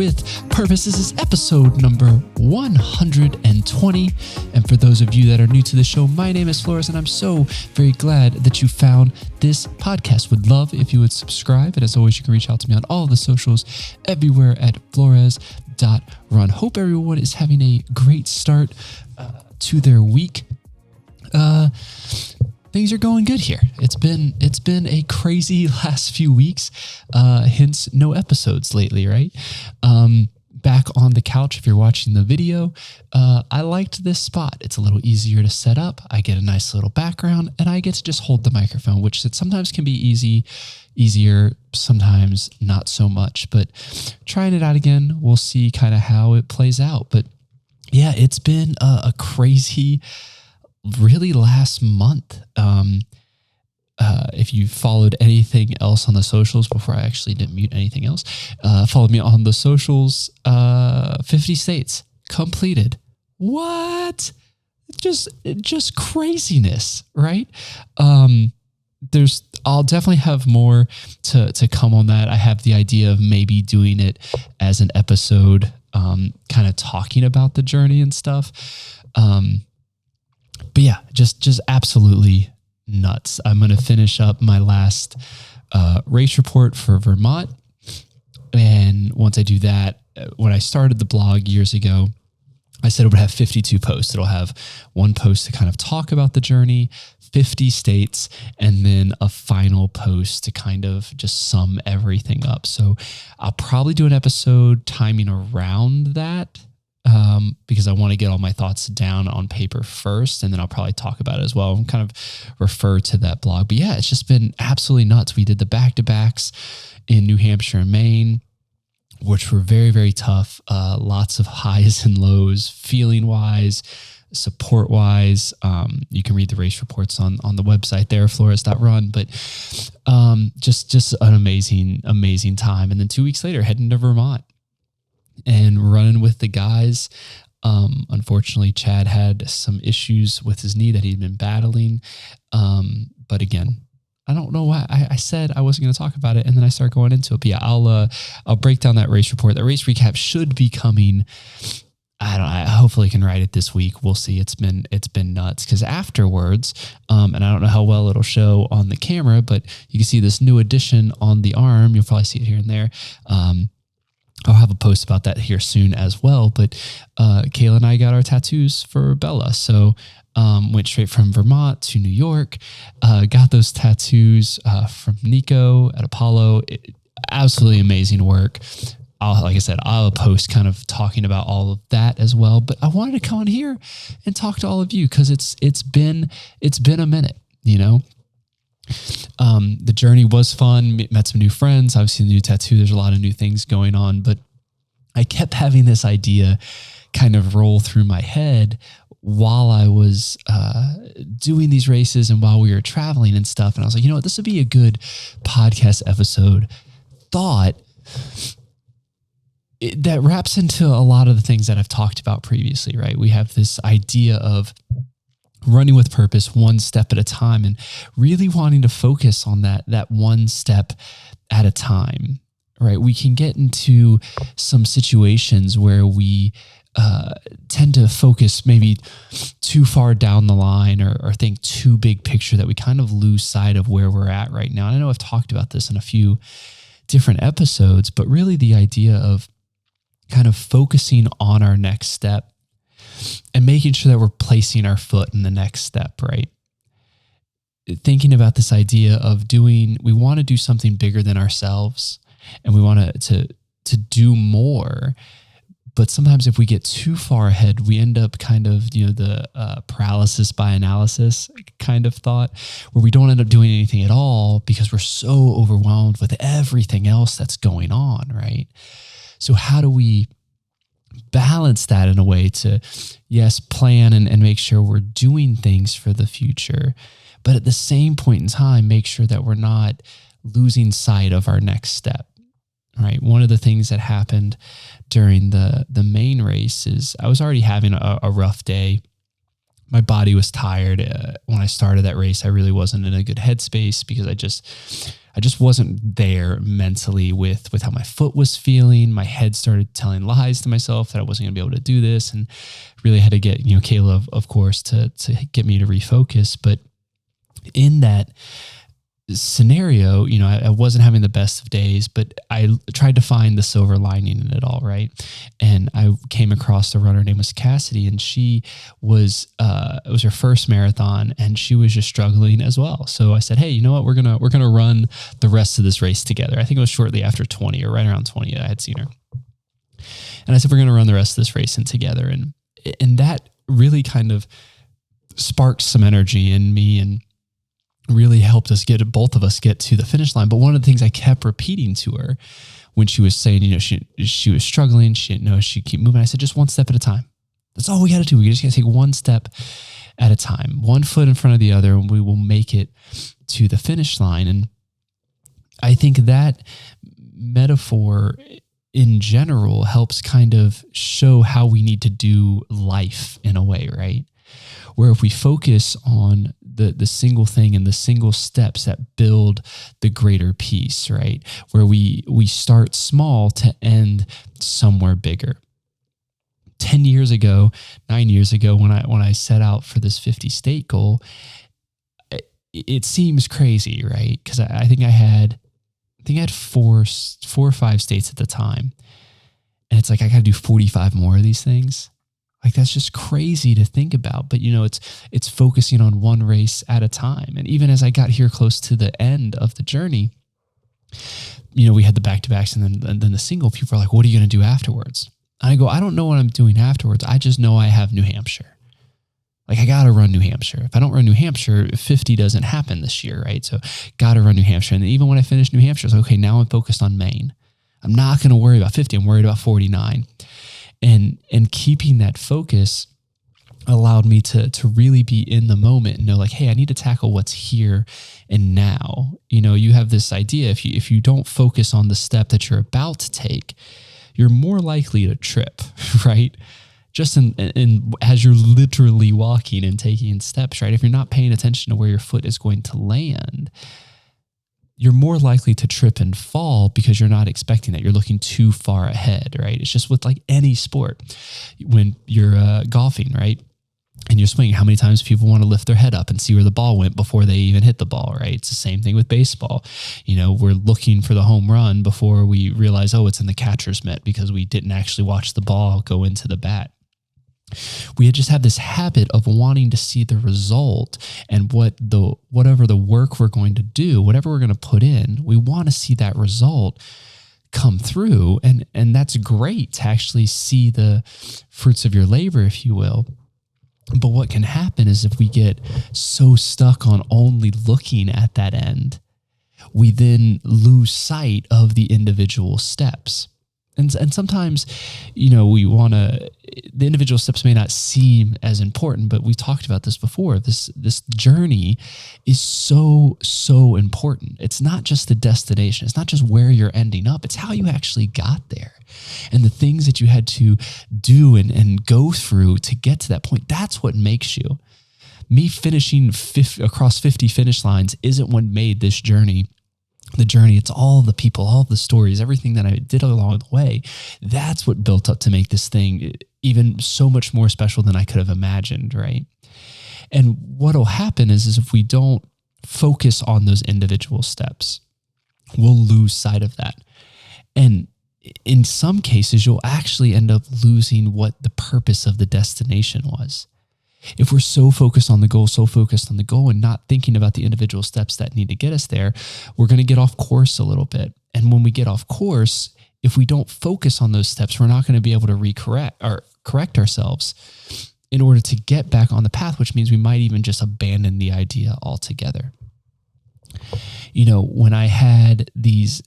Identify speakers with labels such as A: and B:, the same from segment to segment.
A: with Purpose. This is episode number 120. And for those of you that are new to the show, my name is Flores, and I'm so very glad that you found this podcast. Would love if you would subscribe. And as always, you can reach out to me on all the socials everywhere at flores.run. Hope everyone is having a great start to their week. Things are going good here. It's been a crazy last few weeks, hence no episodes lately, right? Back on the couch, if you're watching the video, I liked this spot. It's a little easier to set up. I get a nice little background, and I get to just hold the microphone, which sometimes can be easier, sometimes not so much. But trying it out again, we'll see kind of how it plays out. But yeah, it's been a crazy really last month. If you followed anything else on the socials before I actually didn't mute anything else, followed me on the socials, 50 states completed. What? Just craziness, right? I'll definitely have more to come on that. I have the idea of maybe doing it as an episode, kind of talking about the journey and stuff. But yeah, just absolutely nuts. I'm going to finish up my last race report for Vermont. And once I do that, when I started the blog years ago, I said it would have 52 posts. It'll have one post to kind of talk about the journey, 50 states, and then a final post to kind of just sum everything up. So I'll probably do an episode timing around that. Because I want to get all my thoughts down on paper first, and then I'll probably talk about it as well and kind of refer to that blog. But yeah, it's just been absolutely nuts. We did the back-to-backs in New Hampshire and Maine, which were very, very tough. Lots of highs and lows, feeling-wise, support-wise. You can read the race reports on the website there, flores.run. But just an amazing time. And then 2 weeks later, heading to Vermont and running with the guys. Unfortunately, Chad had some issues with his knee that he'd been battling. But again, I don't know why I said I wasn't going to talk about it, and then I start going into it. But yeah, I'll break down that race report. That race recap should be coming. I hopefully can write it this week. We'll see. It's been nuts because afterwards, and I don't know how well it'll show on the camera, but you can see this new addition on the arm. You'll probably see it here and there. I'll have a post about that here soon as well. But Kayla and I got our tattoos for Bella. So went straight from Vermont to New York, got those tattoos from Nico at Apollo. Absolutely amazing work. Like I said, I'll post kind of talking about all of that as well. But I wanted to come on here and talk to all of you because it's been a minute, you know. The journey was fun, met some new friends, obviously the new tattoo, there's a lot of new things going on, but I kept having this idea kind of roll through my head while I was doing these races and while we were traveling and stuff. And I was like, you know what, this would be a good podcast episode. That wraps into a lot of the things that I've talked about previously, right? We have this idea of running with purpose, one step at a time, and really wanting to focus on that one step at a time, right? We can get into some situations where we tend to focus maybe too far down the line or think too big picture that we kind of lose sight of where we're at right now. And I know I've talked about this in a few different episodes, but really the idea of kind of focusing on our next step and making sure that we're placing our foot in the next step, right? Thinking about this idea of we want to do something bigger than ourselves, and we want to do more. But sometimes if we get too far ahead, we end up kind of, the paralysis by analysis kind of thought, where we don't end up doing anything at all because we're so overwhelmed with everything else that's going on, right? So how do we balance that in a way to, yes, plan and make sure we're doing things for the future, but at the same point in time, make sure that we're not losing sight of our next step, right? One of the things that happened during the main race is I was already having a rough day my body was tired. When I started that race, I really wasn't in a good headspace because I just wasn't there mentally with how my foot was feeling. My head started telling lies to myself that I wasn't going to be able to do this, and really had to get, Kayla, of course, to get me to refocus. But in that scenario, I wasn't having the best of days, but I tried to find the silver lining in it all, right? And I came across a runner named Cassidy, and she was it was her first marathon, and she was just struggling as well. So I said, hey, you know what? We're gonna run the rest of this race together. I think it was shortly after 20 or right around 20 I had seen her. And I said, we're gonna run the rest of this race in together. And that really kind of sparked some energy in me and really helped us both of us get to the finish line. But one of the things I kept repeating to her when she was saying, she was struggling, she didn't know she'd keep moving, I said, just one step at a time. That's all we got to do. We just got to take one step at a time, one foot in front of the other, and we will make it to the finish line. And I think that metaphor in general helps kind of show how we need to do life in a way, right? Where if we focus on the single thing and the single steps that build the greater piece, right? Where we start small to end somewhere bigger. 9 years ago, when I set out for this 50 state goal, it seems crazy, right? Because I think I had four or five states at the time. And it's like, I got to do 45 more of these things. Like, that's just crazy to think about. But, it's focusing on one race at a time. And even as I got here close to the end of the journey, we had the back-to-backs and then the single. People are like, what are you going to do afterwards? And I go, I don't know what I'm doing afterwards. I just know I have New Hampshire. Like, I got to run New Hampshire. If I don't run New Hampshire, 50 doesn't happen this year, right? So got to run New Hampshire. And even when I finished New Hampshire, I was like, okay, now I'm focused on Maine. I'm not going to worry about 50. I'm worried about 49. And keeping that focus allowed me to really be in the moment and know, like, hey, I need to tackle what's here and now. You have this idea, if you don't focus on the step that you're about to take, you're more likely to trip, right? Just in as you're literally walking and taking steps, right? If you're not paying attention to where your foot is going to land, you're more likely to trip and fall because you're not expecting that. You're looking too far ahead, right? It's just with like any sport. When you're golfing, right? And you're swinging, how many times people want to lift their head up and see where the ball went before they even hit the ball, right? It's the same thing with baseball. We're looking for the home run before we realize, oh, it's in the catcher's mitt, because we didn't actually watch the ball go into the bat. We just have this habit of wanting to see the result, and whatever the work we're going to do, whatever we're going to put in, we want to see that result come through. And that's great to actually see the fruits of your labor, if you will. But what can happen is if we get so stuck on only looking at that end, we then lose sight of the individual steps. And sometimes, the individual steps may not seem as important, but we talked about this before. This journey is so, so important. It's not just the destination. It's not just where you're ending up. It's how you actually got there and the things that you had to do and go through to get to that point. That's what makes you. Me finishing across 50 finish lines isn't what made this journey the journey. It's all the people, all the stories, everything that I did along the way. That's what built up to make this thing even so much more special than I could have imagined, right? And what'll happen is if we don't focus on those individual steps, we'll lose sight of that. And in some cases, you'll actually end up losing what the purpose of the destination was. If we're so focused on the goal, and not thinking about the individual steps that need to get us there, we're going to get off course a little bit. And when we get off course, if we don't focus on those steps, we're not going to be able to correct ourselves in order to get back on the path, which means we might even just abandon the idea altogether. When I had these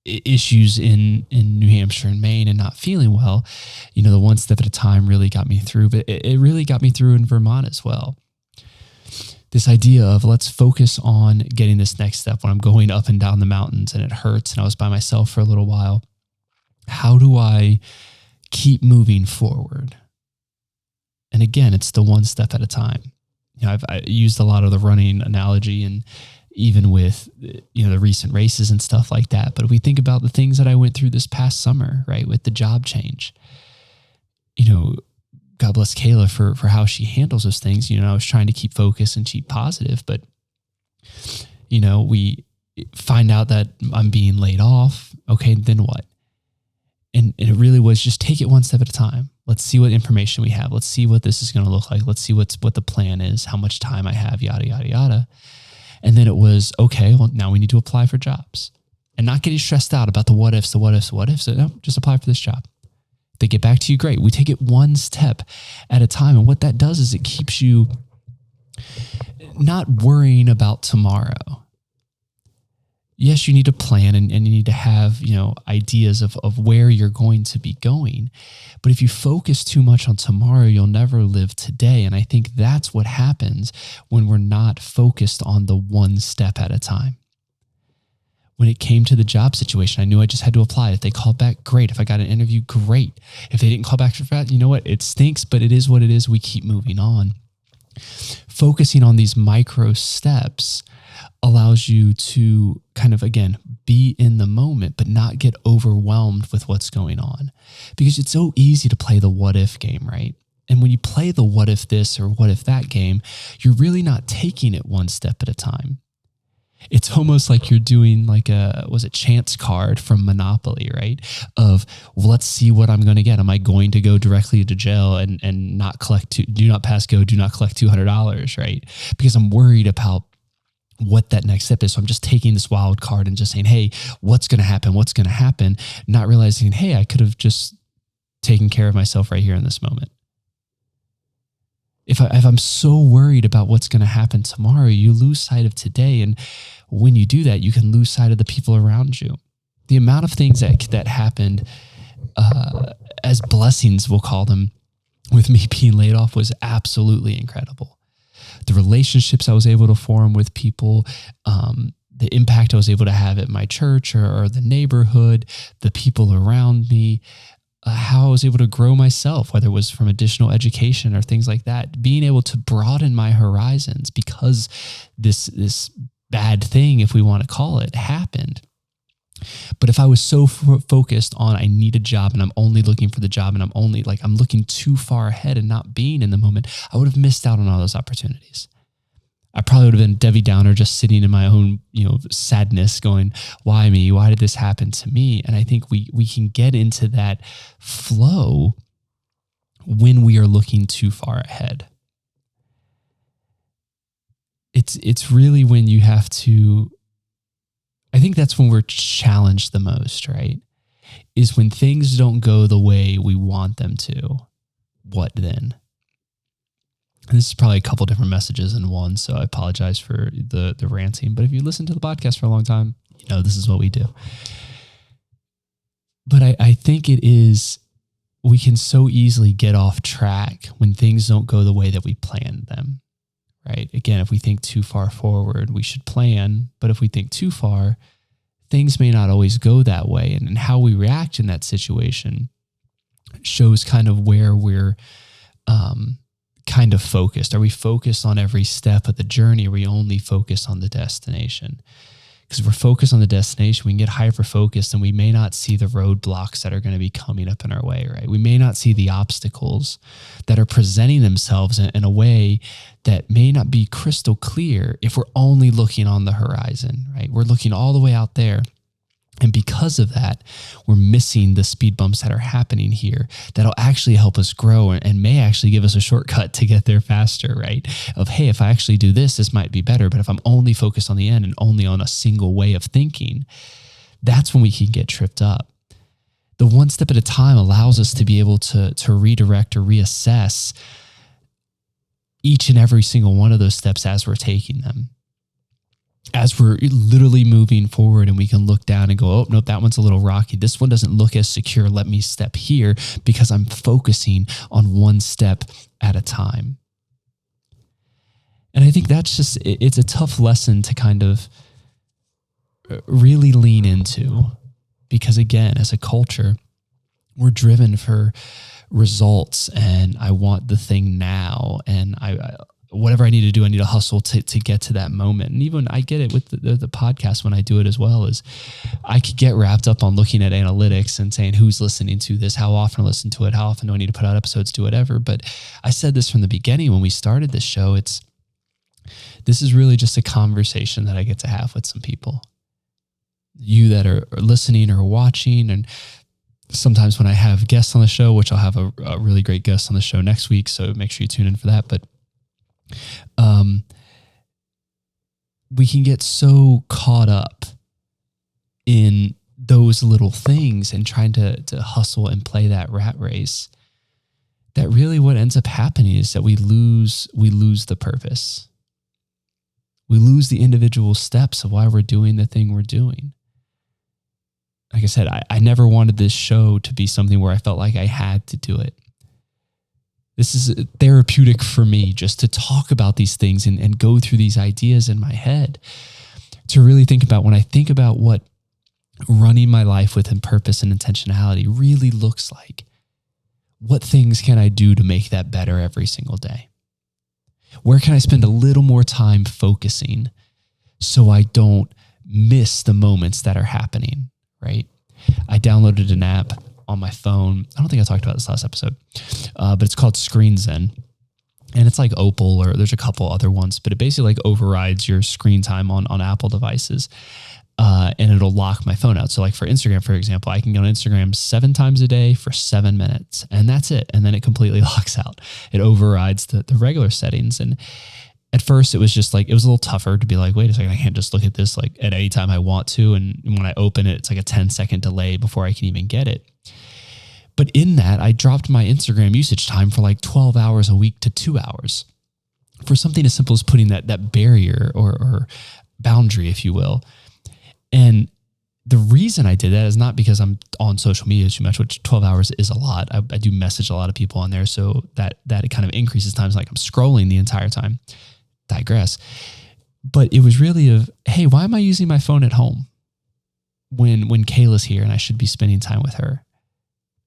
A: issues in New Hampshire and Maine and not feeling well, the one step at a time really got me through, but it really got me through in Vermont as well. This idea of let's focus on getting this next step when I'm going up and down the mountains and it hurts and I was by myself for a little while. How do I keep moving forward? And again, it's the one step at a time. I used a lot of the running analogy, and even with, the recent races and stuff like that. But if we think about the things that I went through this past summer, right, with the job change, God bless Kayla for how she handles those things. I was trying to keep focused and keep positive, but, we find out that I'm being laid off. Okay, then what? And it really was just take it one step at a time. Let's see what information we have. Let's see what this is going to look like. Let's see what the plan is, how much time I have, yada, yada, yada. And then it was, okay, well, now we need to apply for jobs and not getting stressed out about the what ifs. So, no, just apply for this job. They get back to you, great. We take it one step at a time. And what that does is it keeps you not worrying about tomorrow. Yes, you need to plan and you need to have, ideas of where you're going to be going. But if you focus too much on tomorrow, you'll never live today. And I think that's what happens when we're not focused on the one step at a time. When it came to the job situation, I knew I just had to apply. If they called back, great. If I got an interview, great. If they didn't call back for that, you know what? It stinks, but it is what it is. We keep moving on. Focusing on these micro steps allows you to kind of, again, be in the moment, but not get overwhelmed with what's going on. Because it's so easy to play the what if game, right? And when you play the what if this or what if that game, you're really not taking it one step at a time. It's almost like you're doing like a chance card from Monopoly, right? Of, well, let's see what I'm going to get. Am I going to go directly to jail and not do not pass go, do not collect $200, right? Because I'm worried about what that next step is. So I'm just taking this wild card and just saying, hey, what's going to happen? What's going to happen? Not realizing, hey, I could have just taken care of myself right here in this moment. If I'm so worried about what's going to happen tomorrow, you lose sight of today. And when you do that, you can lose sight of the people around you. The amount of things that happened as blessings, we'll call them, with me being laid off was absolutely incredible. The relationships I was able to form with people, the impact I was able to have at my church or the neighborhood, the people around me, how I was able to grow myself, whether it was from additional education or things like that, being able to broaden my horizons because this bad thing, if we want to call it, happened. But if I was so focused on I need a job and I'm only looking for the job and I'm looking too far ahead and not being in the moment, I would have missed out on all those opportunities. I probably would have been Debbie Downer, just sitting in my own, sadness going, why me? Why did this happen to me? And I think we can get into that flow when we are looking too far ahead. It's really when you have to, I think that's when we're challenged the most, right? Is when things don't go the way we want them to. What then? And this is probably a couple different messages in one, so I apologize for the ranting. But if you listen to the podcast for a long time, this is what we do. But I think we can so easily get off track when things don't go the way that we planned them. Right? Again, if we think too far forward, we should plan. But if we think too far, things may not always go that way. And how we react in that situation shows kind of where we're kind of focused. Are we focused on every step of the journey? Or are we only focused on the destination? Because if we're focused on the destination, we can get hyper-focused and we may not see the roadblocks that are going to be coming up in our way, right? We may not see the obstacles that are presenting themselves in a way that may not be crystal clear if we're only looking on the horizon, right? We're looking all the way out there. And because of that, we're missing the speed bumps that are happening here that'll actually help us grow and may actually give us a shortcut to get there faster, right? Of, hey, if I actually do this might be better. But if I'm only focused on the end and only on a single way of thinking, that's when we can get tripped up. The one step at a time allows us to be able to redirect or reassess each and every single one of those steps as we're taking them. As we're literally moving forward and we can look down and go, oh, nope, that one's a little rocky. This one doesn't look as secure. Let me step here because I'm focusing on one step at a time. And I think it's a tough lesson to kind of really lean into because, again, as a culture, we're driven for results and I want the thing now. And whatever I need to do, I need to hustle to get to that moment. And even I get it with the podcast when I do it as well, is I could get wrapped up on looking at analytics and saying, who's listening to this? How often I listen to it? How often do I need to put out episodes? Do whatever. But I said this from the beginning when we started this show, this is really just a conversation that I get to have with some people. You that are listening or watching, and sometimes when I have guests on the show, which I'll have a really great guest on the show next week, so make sure you tune in for that. But we can get so caught up in those little things and trying to hustle and play that rat race, that really what ends up happening is that we lose the purpose. We lose the individual steps of why we're doing the thing we're doing. Like I said, I never wanted this show to be something where I felt like I had to do it. This is therapeutic for me just to talk about these things and go through these ideas in my head, to really think about, when I think about what running my life with purpose and intentionality really looks like, what things can I do to make that better every single day? Where can I spend a little more time focusing so I don't miss the moments that are happening, right? I downloaded an app on my phone. I don't think I talked about this last episode, but it's called Screen Zen. And it's like Opal, or there's a couple other ones, but it basically like overrides your screen time on Apple devices. And it'll lock my phone out. So like for Instagram, for example, I can go on Instagram 7 times a day for 7 minutes, and that's it. And then it completely locks out. It overrides the regular settings. And at first it was just like, it was a little tougher to be like, wait a second, I can't just look at this like at any time I want to. And when I open it, it's like a 10-second delay before I can even get it. But in that, I dropped my Instagram usage time for like 12 hours a week to 2 hours for something as simple as putting that barrier or boundary, if you will. And the reason I did that is not because I'm on social media too much, which 12 hours is a lot. I do message a lot of people on there, so that it kind of increases times like I'm scrolling the entire time. Digress. But it was really hey, why am I using my phone at home when Kayla's here and I should be spending time with her?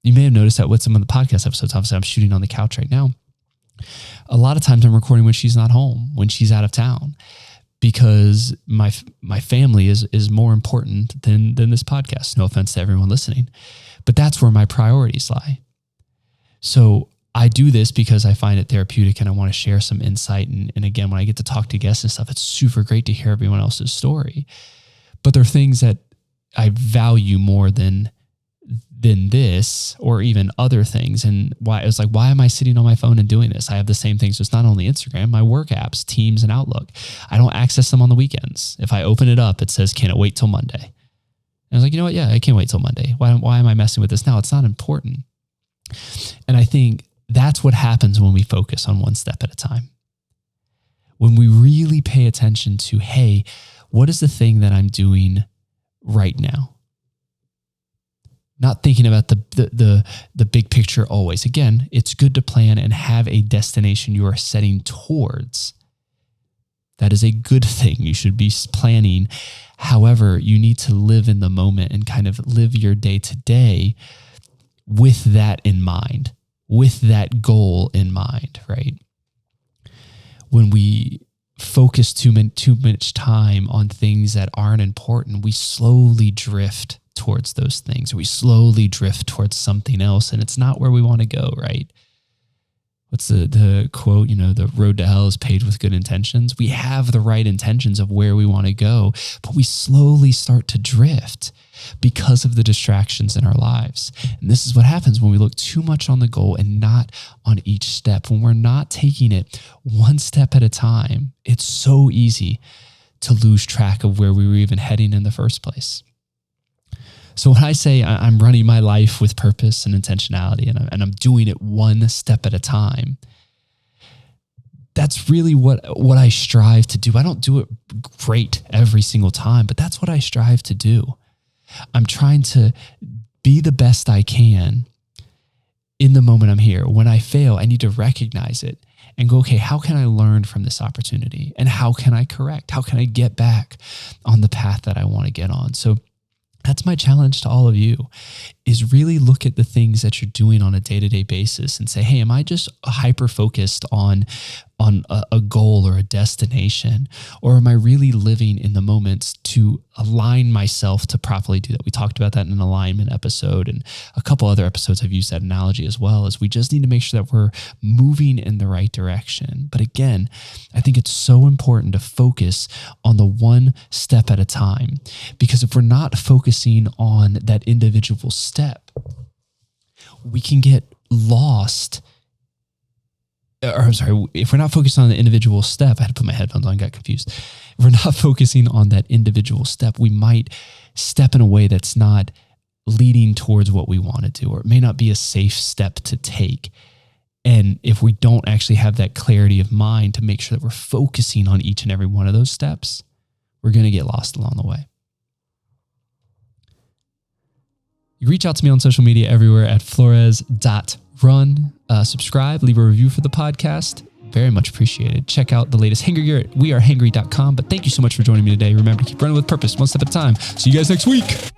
A: You may have noticed that with some of the podcast episodes, obviously I'm shooting on the couch right now. A lot of times I'm recording when she's not home, when she's out of town, because my family is more important than this podcast. No offense to everyone listening, but that's where my priorities lie. So I do this because I find it therapeutic and I want to share some insight. And again, when I get to talk to guests and stuff, it's super great to hear everyone else's story. But there are things that I value more than this, or even other things. And why it was like, why am I sitting on my phone and doing this? I have the same things. So it's not only Instagram, my work apps, Teams and Outlook. I don't access them on the weekends. If I open it up, it says, can it wait till Monday? And I was like, you know what? Yeah, I can't wait till Monday. Why am I messing with this now? It's not important. And I think that's what happens when we focus on one step at a time. When we really pay attention to, hey, what is the thing that I'm doing right now? Not thinking about the big picture always. Again, it's good to plan and have a destination you are setting towards. That is a good thing. You should be planning. However, you need to live in the moment and kind of live your day to day with that in mind, with that goal in mind, right? When we focus too much time on things that aren't important, we slowly drift towards those things. We slowly drift towards something else, and it's not where we want to go, right? What's the quote? The road to hell is paved with good intentions. We have the right intentions of where we want to go, but we slowly start to drift because of the distractions in our lives. And this is what happens when we look too much on the goal and not on each step. When we're not taking it one step at a time, it's so easy to lose track of where we were even heading in the first place. So when I say I'm running my life with purpose and intentionality, and I'm doing it one step at a time, that's really what I strive to do. I don't do it great every single time, but that's what I strive to do. I'm trying to be the best I can in the moment I'm here. When I fail, I need to recognize it and go, okay, how can I learn from this opportunity? And how can I correct? How can I get back on the path that I want to get on? So That's my challenge to all of you, is really look at the things that you're doing on a day-to-day basis and say, hey, am I just hyper-focused on a goal or a destination? Or am I really living in the moments to align myself to properly do that? We talked about that in an alignment episode, and a couple other episodes I've used that analogy as well, is we just need to make sure that we're moving in the right direction. But again, I think it's so important to focus on the one step at a time, because if we're not focusing on that individual step, we can get lost. Or I'm sorry, if we're not focused on the individual step, I had to put my headphones on, got confused. If we're not focusing on that individual step, we might step in a way that's not leading towards what we want to do, or it may not be a safe step to take. And if we don't actually have that clarity of mind to make sure that we're focusing on each and every one of those steps, we're going to get lost along the way. You reach out to me on social media everywhere at flores.run. Subscribe, leave a review for the podcast. Very much appreciated. Check out the latest Hangry gear at wearehangry.com. But thank you so much for joining me today. Remember to keep running with purpose, one step at a time. See you guys next week.